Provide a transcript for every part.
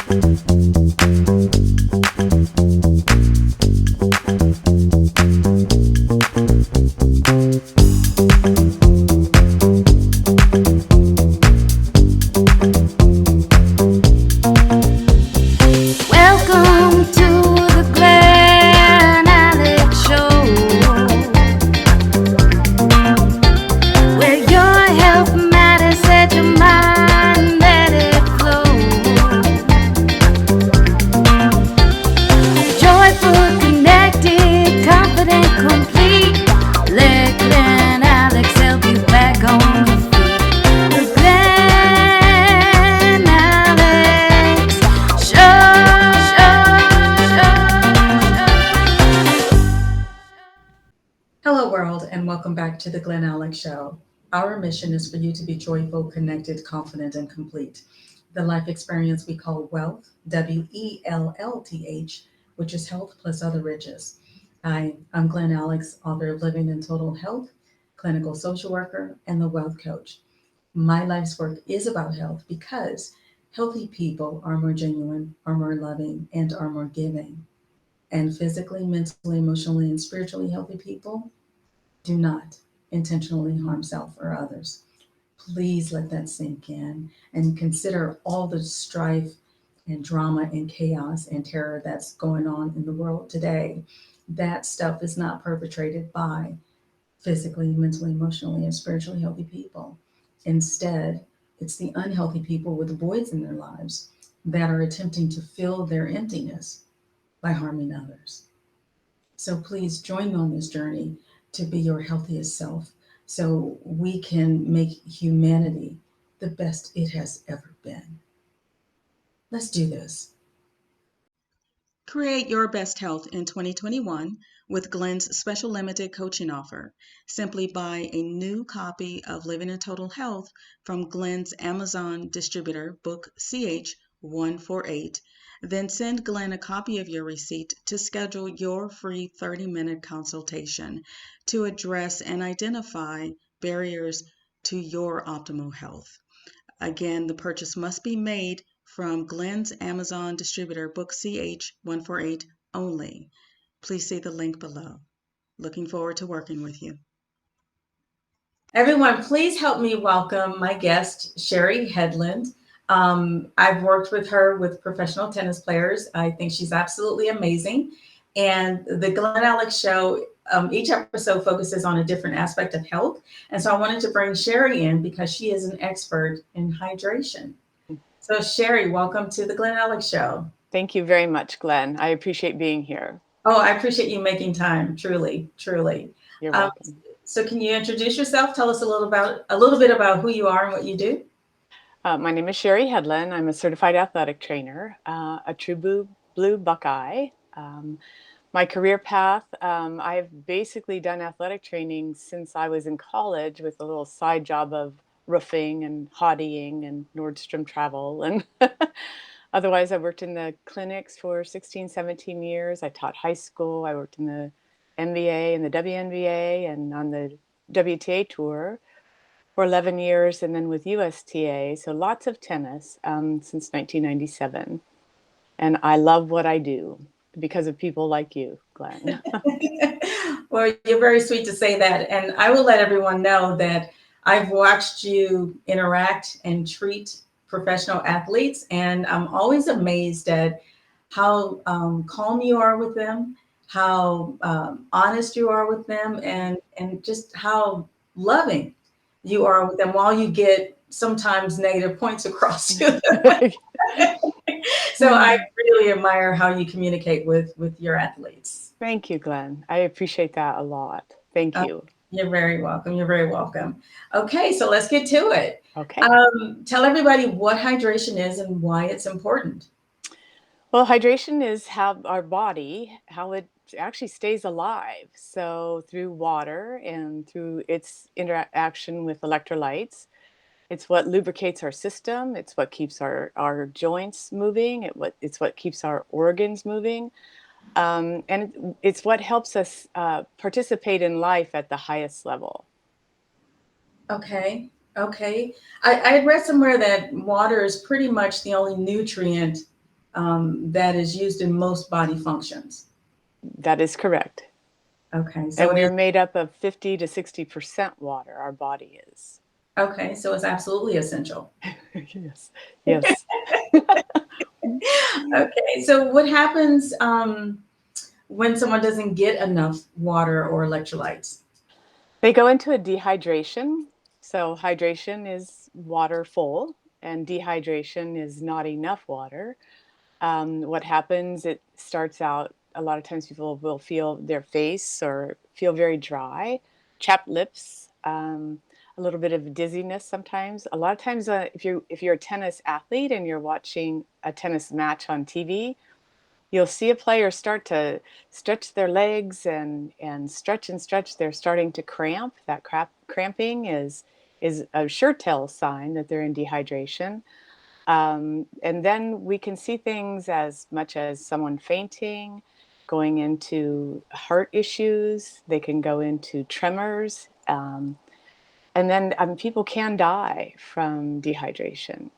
Welcome to the Glen Alex Show, where your health matters, set your mind, let it flow. Joyful, connected, confident, complete. Let Glen Alex help you back on your feet. The Glen Alex Hello, world, and welcome back to the Glen Alex Show. Our mission is for you to be joyful, connected, confident, and complete. The life experience we call Wellth, Wellth, which is health plus other riches. I'm Glen Alex, author of Living in Total Health, clinical social worker, and the Wellth Coach. My life's work is about health because healthy people are more genuine, are more loving, and are more giving. And physically, mentally, emotionally, and spiritually healthy people do not intentionally harm self or others. Please let that sink in and consider all the strife and drama and chaos and terror that's going on in the world today. That stuff is not perpetrated by physically, mentally, emotionally, and spiritually healthy people. Instead, it's the unhealthy people with voids in their lives that are attempting to fill their emptiness by harming others. So please join me on this journey to be your healthiest self so we can make humanity the best it has ever been. Let's do this. Create your best health in 2021 with Glen's special limited coaching offer. Simply buy a new copy of Living in Total Health from Glen's Amazon distributor, book CH148. Then send Glen a copy of your receipt to schedule your free 30-minute consultation to address and identify barriers to your optimal health. Again, the purchase must be made from Glen's Amazon distributor, book CH148 only. Please see the link below. Looking forward to working with you. Everyone, please help me welcome my guest, Sheri Hedlund. I've worked with her with professional tennis players. I think she's absolutely amazing. And the Glen Alex Show, each episode focuses on a different aspect of health. And so I wanted to bring Sheri in because she is an expert in hydration. So Sheri, welcome to the Glen Alex Show. Thank you very much, Glen. I appreciate being here. Oh, I appreciate you making time. Truly, truly. You're welcome. So can you introduce yourself? Tell us a little bit about who you are and what you do. My name is Sheri Hedlund. I'm a certified athletic trainer, a true blue Buckeye. My career path, I've basically done athletic training since I was in college with a little side job of roofing and hobbying and Nordstrom travel. And otherwise, I worked in the clinics for 16, 17 years. I taught high school. I worked in the NBA and the WNBA and on the WTA tour for 11 years, and then with USTA. So lots of tennis since 1997. And I love what I do because of people like you, Glen. Well, you're very sweet to say that. And I will let everyone know that I've watched you interact and treat professional athletes, and I'm always amazed at how calm you are with them, how honest you are with them, and just how loving you are with them while you get sometimes negative points across to them. So I really admire how you communicate with your athletes. Thank you, Glen. I appreciate that a lot. Thank you. You're very welcome. You're very welcome. Okay, so let's get to it. Okay. Tell everybody what hydration is and why it's important. Well, hydration is how our body, how it actually stays alive. So through water and through its interaction with electrolytes, it's what lubricates our system. It's what keeps our joints moving. It's what keeps our organs moving. And it's what helps us participate in life at the highest level. Okay. I had read somewhere that water is pretty much the only nutrient that is used in most body functions. That is correct. Okay, so And it we is are made up of 50 to 60% water, our body is. okay, so it's absolutely essential. Yes, yes. Okay, so what happens when someone doesn't get enough water or electrolytes? They go into a dehydration. So hydration is water full, and dehydration is not enough water. What happens, it starts out, a lot of times people will feel their face or feel very dry, chapped lips, a little bit of dizziness sometimes. A lot of times, if you're a tennis athlete and you're watching a tennis match on TV, you'll see a player start to stretch their legs and stretch and stretch. They're starting to cramp. That cramping is a sure tell sign that they're in dehydration. And then we can see things as much as someone fainting, going into heart issues. They can go into tremors. And then people can die from dehydration.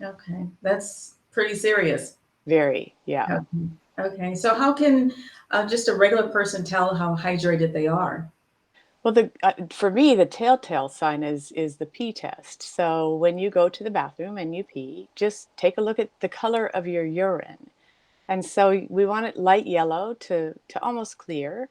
Okay, that's pretty serious. Very, yeah. Okay, okay. So how can just a regular person tell how hydrated they are? Well, for me, the telltale sign is the pee test. So when you go to the bathroom and you pee, just take a look at the color of your urine. And so we want it light yellow to almost clear,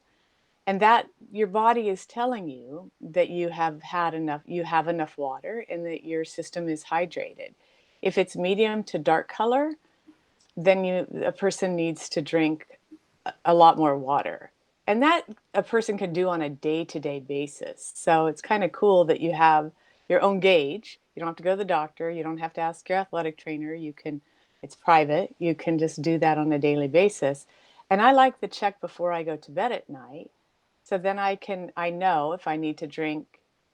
and that your body is telling you that you have enough water and that your system is hydrated. If it's medium to dark color, then a person needs to drink a lot more water. And that a person can do on a day-to-day basis. So it's kind of cool that you have your own gauge. You don't have to go to the doctor. You don't have to ask your athletic trainer. It's private. You can just do that on a daily basis. And I like the check before I go to bed at night. So then I know if I need to drink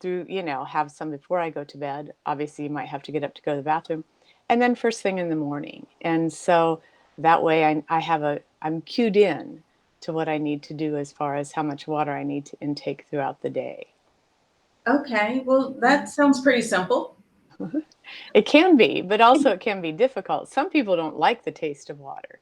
have some before I go to bed. Obviously, you might have to get up to go to the bathroom. And then first thing in the morning. And so that way I'm cued in to what I need to do as far as how much water I need to intake throughout the day. Okay, well, that sounds pretty simple. It can be, but also it can be difficult. Some people don't like the taste of water.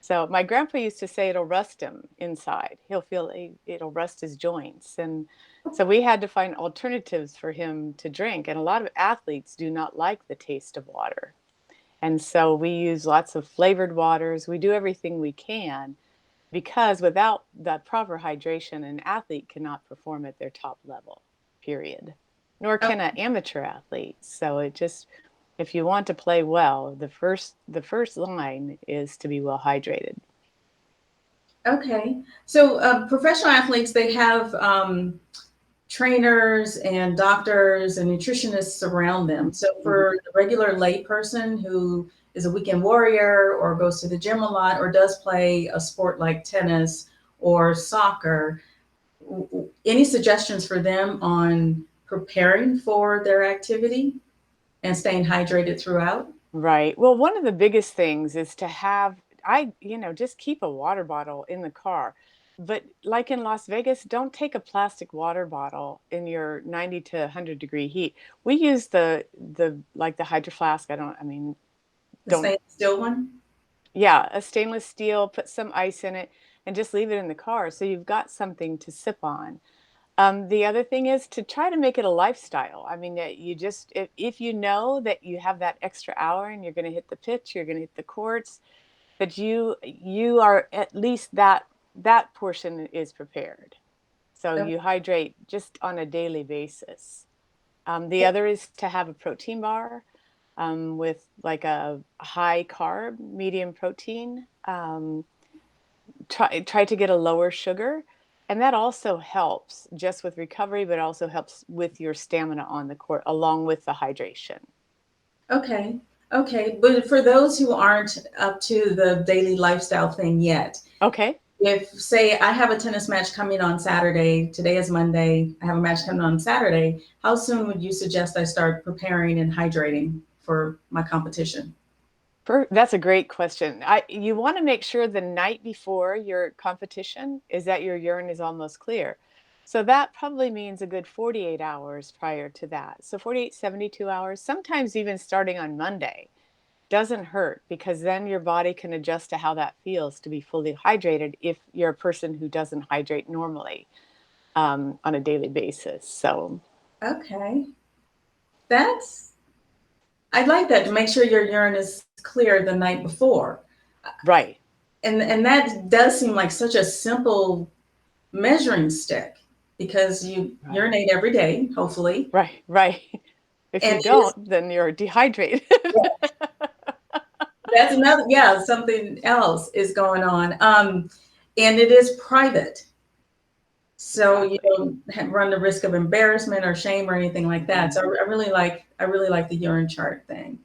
So my grandpa used to say it'll rust him inside. He'll feel it'll rust his joints. And so we had to find alternatives for him to drink. And a lot of athletes do not like the taste of water. And so we use lots of flavored waters. We do everything we can because without that proper hydration, an athlete cannot perform at their top level, period. Nor can an amateur athlete. So if you want to play well, the first line is to be well hydrated. Okay, so professional athletes, they have trainers and doctors and nutritionists around them. So Mhm. for the regular lay person who is a weekend warrior or goes to the gym a lot or does play a sport like tennis or soccer, any suggestions for them on preparing for their activity and staying hydrated throughout? Right. Well, one of the biggest things is to just keep a water bottle in the car. But like in Las Vegas, don't take a plastic water bottle in your 90 to 100 degree heat. We use the Hydro Flask. The Don't, stainless steel one? yeah, a stainless steel, put some ice in it and just leave it in the car. So you've got something to sip on. The other thing is to try to make it a lifestyle. I mean, that you just if you know that you have that extra hour and you're going to hit the pitch, you're going to hit the courts, that you are at least that portion is prepared. So Oh, you hydrate just on a daily basis. The other is to have a protein bar with like a high carb, medium protein. Try to get a lower sugar, and that also helps just with recovery, but also helps with your stamina on the court along with the hydration. okay. Okay. But for those who aren't up to the daily lifestyle thing yet, Okay. if say I have a tennis match coming on Saturday, today is Monday, I have a match coming on Saturday, how soon would you suggest I start preparing and hydrating for my competition? That's a great question. You want to make sure the night before your competition is that your urine is almost clear. So that probably means a good 48 hours prior to that. So 48, 72 hours, sometimes even starting on Monday. doesn't hurt, because then your body can adjust to how that feels to be fully hydrated if you're a person who doesn't hydrate normally on a daily basis. So, Okay. That's, I'd like that, to make sure your urine is clear the night before. right, And that does seem like such a simple measuring stick, because you right, urinate every day, hopefully. right, right. If you And it is, don't, then you're dehydrated. that's another, yeah, something else is going on. And it is private. So you Exactly. don't run the risk of embarrassment or shame or anything like that. So Mhm. I really like the urine chart thing.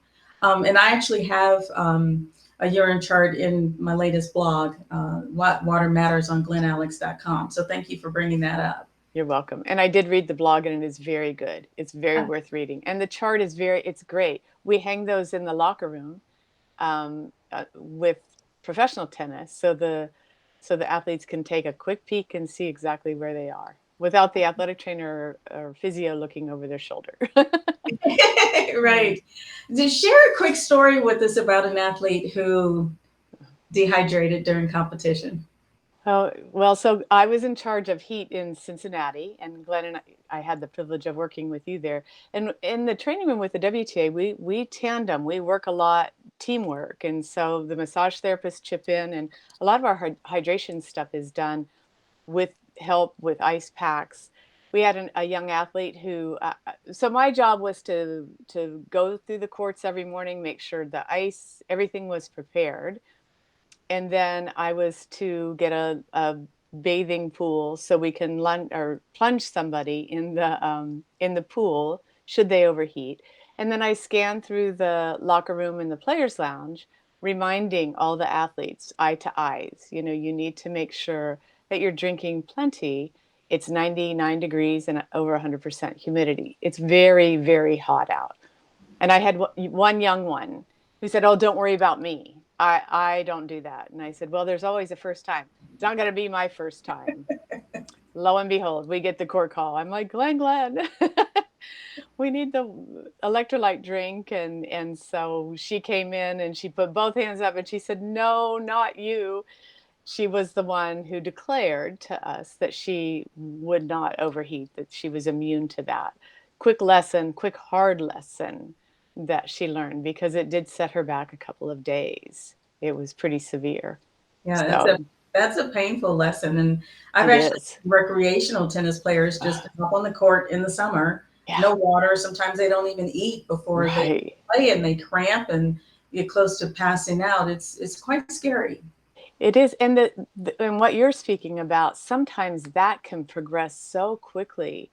And I actually have a urine chart in my latest blog, What Water Matters, on glenalex.com. So thank you for bringing that up. You're welcome. And I did read the blog, and it is very good. It's very Uh, worth reading. And the chart is it's great. We hang those in the locker room with professional tennis, so the athletes can take a quick peek and see exactly where they are without the athletic trainer or physio looking over their shoulder. right. Just share a quick story with us about an athlete who dehydrated during competition. Oh, well, so I was in charge of heat in Cincinnati, and Glenn and I had the privilege of working with you there. And in the training room with the WTA, we tandem, we work a lot, teamwork. And so the massage therapists chip in, and a lot of our hydration stuff is done with help with ice packs. We had a young athlete who, so my job was to go through the courts every morning, make sure the ice, everything was prepared, and then I was to get a bathing pool so we can or plunge somebody in the pool should they overheat. And then I scanned through the locker room and the players' lounge, reminding all the athletes, eye to eyes, you need to make sure that you're drinking plenty. It's 99 degrees and over 100% humidity. It's very, very hot out. And I had one young one who said, "Oh, don't worry about me. I don't do that." And I said, "Well, there's always a first time. It's not going to be my first time." Lo and behold, we get the court call. I'm like, Glenn, we need the electrolyte drink. And so she came in and she put both hands up and she said, "No, not you." She was the one who declared to us that she would not overheat, that she was immune to that. Quick lesson, quick hard lesson that she learned, because it did set her back a couple of days. It was pretty severe. Yeah, So that's a painful lesson. And I've it actually is. seen recreational tennis players just hop on the court in the summer, Yeah, no water. Sometimes they don't even eat before they right. play, and they cramp and get close to passing out. It's quite scary. It is. And and what you're speaking about, sometimes that can progress so quickly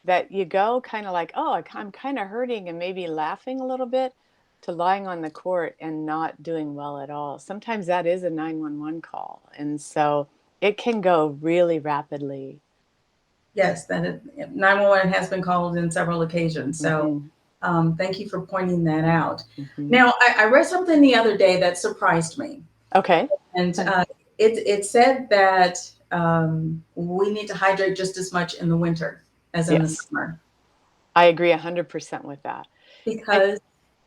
that you go kind of like, "Oh, I'm kind of hurting," and maybe laughing a little bit, to lying on the court and not doing well at all. Sometimes that is a 911 call. And so it can go really rapidly. Yes, 911 has been called in several occasions. So Hmm. thank you for pointing that out. Hmm. Now, I read something the other day that surprised me. Okay. And Uh, it said that we need to hydrate just as much in the winter as in the yes, summer, I agree 100% with that. I, because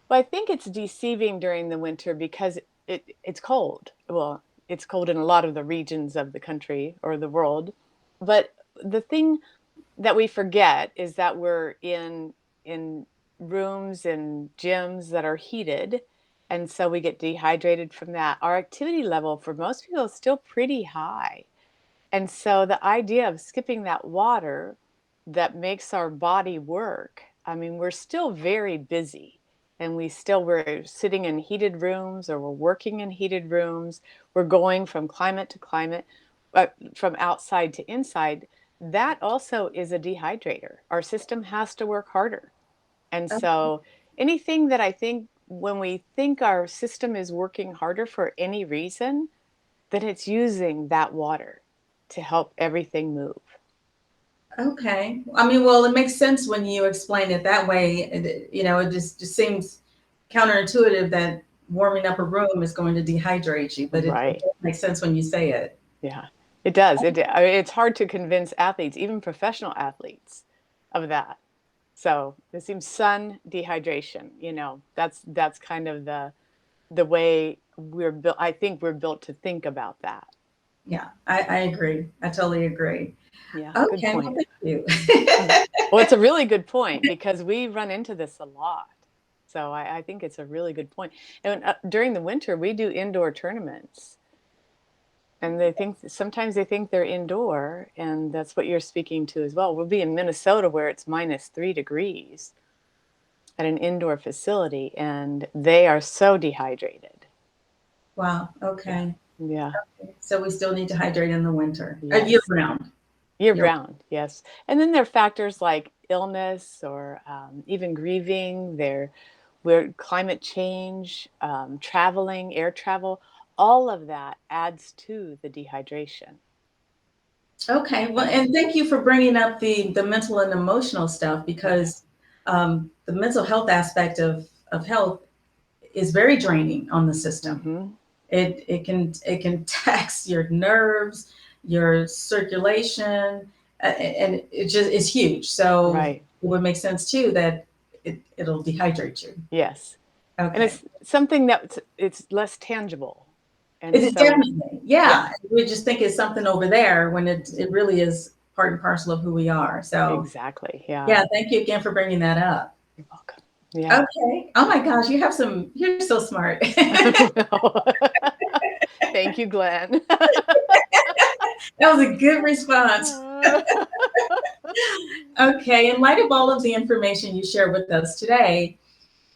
but I think it's deceiving during the winter because it's cold. Well, it's cold in a lot of the regions of the country or the world. But the thing that we forget is that we're in rooms and gyms that are heated, and so we get dehydrated from that. Our activity level for most people is still pretty high, and so the idea of skipping that water that makes our body work, I mean, we're still very busy, and we're sitting in heated rooms, or we're working in heated rooms. We're going from climate to climate, from outside to inside. That also is a dehydrator. Our system has to work harder. And so anything that I think, when we think our system is working harder for any reason, then it's using that water to help everything move. okay. I mean, well, it makes sense when you explain it that way. It just seems counterintuitive that warming up a room is going to dehydrate you, but it Right. does make sense when you say it. Yeah. It does. I mean, it's hard to convince athletes, even professional athletes, of that. So it seems sun dehydration, that's kind of the way we're built. I think we're built to think about that. Yeah, I agree. I totally agree. Yeah, good Okay, well, point. thank you. Well, it's a really good point because we run into this a lot. So I think it's a really good point. And during the winter, we do indoor tournaments. And sometimes they think they're indoor, and that's what you're speaking to as well. We'll be in Minnesota where it's -3 degrees at an indoor facility, and they are so dehydrated. Wow. Yeah. Okay. Yeah. So we still need to hydrate in the winter, year Yes. round. Year Year. round. Yes. And then there are factors like illness or even grieving. Where climate change, traveling, air travel, all of that adds to the dehydration. Okay. Well, and thank you for bringing up the mental and emotional stuff because the mental health aspect of health is very draining on the system. Mm-hmm. It can tax your nerves, your circulation, and it just is huge. So Right. it would make sense too that it'll dehydrate you. Yes. And Okay. it's something that it's less tangible. And It's so, definitely, yeah, yeah. We just think it's something over there when it really is part and parcel of who we are. So exactly. Yeah. yeah, thank you again for bringing that up. You're welcome. Yeah. Okay. Oh my gosh, you're so smart. No. Thank you, Glenn. That was a good response. Okay, in light of all of the information you shared with us today,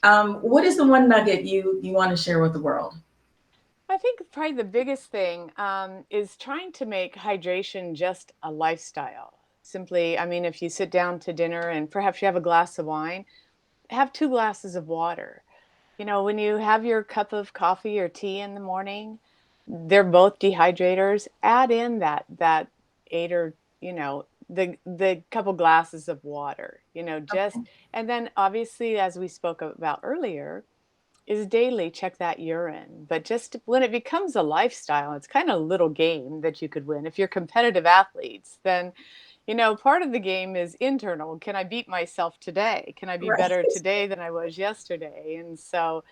what is the one nugget you want to share with the world? I think probably the biggest thing is trying to make hydration just a lifestyle. Simply, I mean, if you sit down to dinner and perhaps you have a glass of wine, have 2 glasses of water. When you have your cup of coffee or tea in the morning, they're both dehydrators. Add in that 8 or, the couple glasses of water, just, and then obviously, as we spoke about earlier, is daily check that urine. But just when it becomes a lifestyle, it's kind of a little game that you could win. If you're competitive athletes, then part of the game is internal. Can I beat myself today? Can I be Right. better today than I was yesterday? And so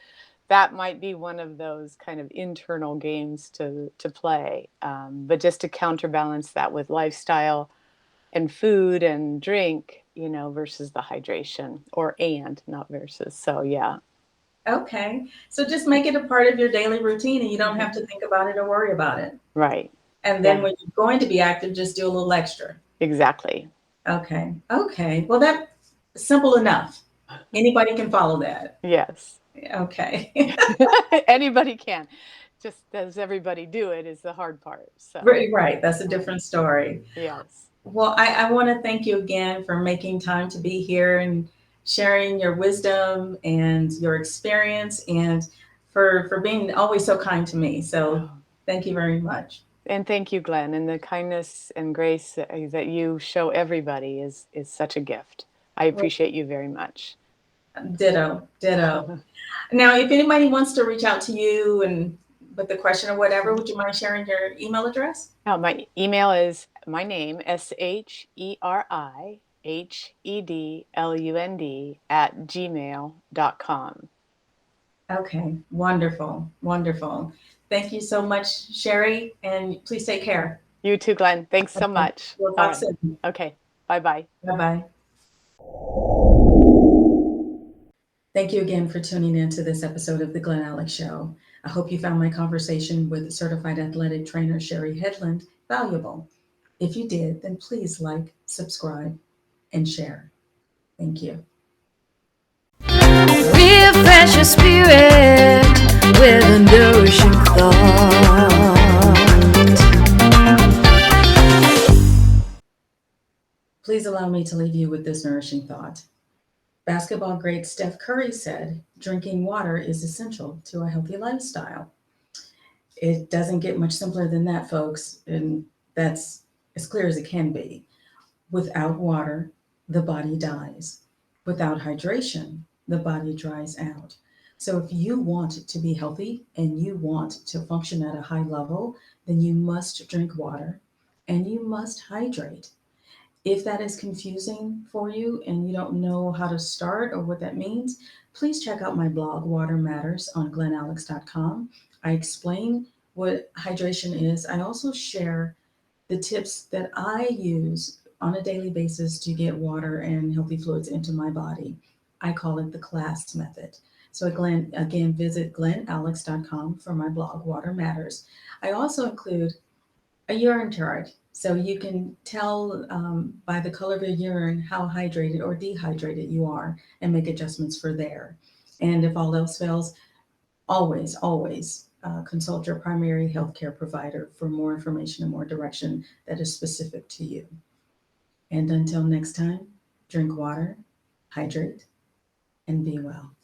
that might be one of those kind of internal games to play. But just to counterbalance that with lifestyle and food and drink, versus the hydration, or and not versus. So yeah. Okay. So just make it a part of your daily routine and you don't have Mhm. to think about it or worry about it. Right. And then Yeah. when you're going to be active, just do a little extra. Exactly. Okay. Okay. Well, that's simple enough. Anybody can follow that. Yes. Okay. Anybody can. Just does everybody do it is the hard part. So, Right, right. That's a different story. yes. Well, I want to thank you again for making time to be here and sharing your wisdom and your experience and for being always so kind to me. So Oh. thank you very much. And thank you, Glenn. And the kindness and grace that you show everybody is such a gift. I Well, appreciate you very much. ditto, ditto. Now, if anybody wants to reach out to you and with a question or whatever, would you mind sharing your email address? Now, my email is my name, SHERIHEDLUND @gmail.com. Okay, wonderful, wonderful. Thank you so much, Sheri, and please take care. You too, Glenn. Thanks so Okay, much. we'll All talk right. soon. Okay. Bye-bye. Bye bye. Thank you again for tuning in to this episode of the Glen Alex Show. I hope you found my conversation with certified athletic trainer Sheri Hedlund valuable. If you did, then please like, subscribe, and share. Thank you. Refresh your spirit with a nourishing thought. Please allow me to leave you with this nourishing thought. Basketball great Steph Curry said, drinking water is essential to a healthy lifestyle. It doesn't get much simpler than that, folks, and that's as clear as it can be. Without water, the body dies. Without hydration, the body dries out. So if you want to be healthy and you want to function at a high level, then you must drink water and you must hydrate. If that is confusing for you and you don't know how to start or what that means, please check out my blog, Water Matters, on glenalex.com. I explain what hydration is. I also share the tips that I use on a daily basis to get water and healthy fluids into my body. I call it the class method. So again, visit glenalex.com for my blog, Water Matters. I also include a urine chart, so you can tell by the color of your urine how hydrated or dehydrated you are and make adjustments for there. And if all else fails, always consult your primary healthcare provider for more information and more direction that is specific to you. And until next time, drink water, hydrate, and be well.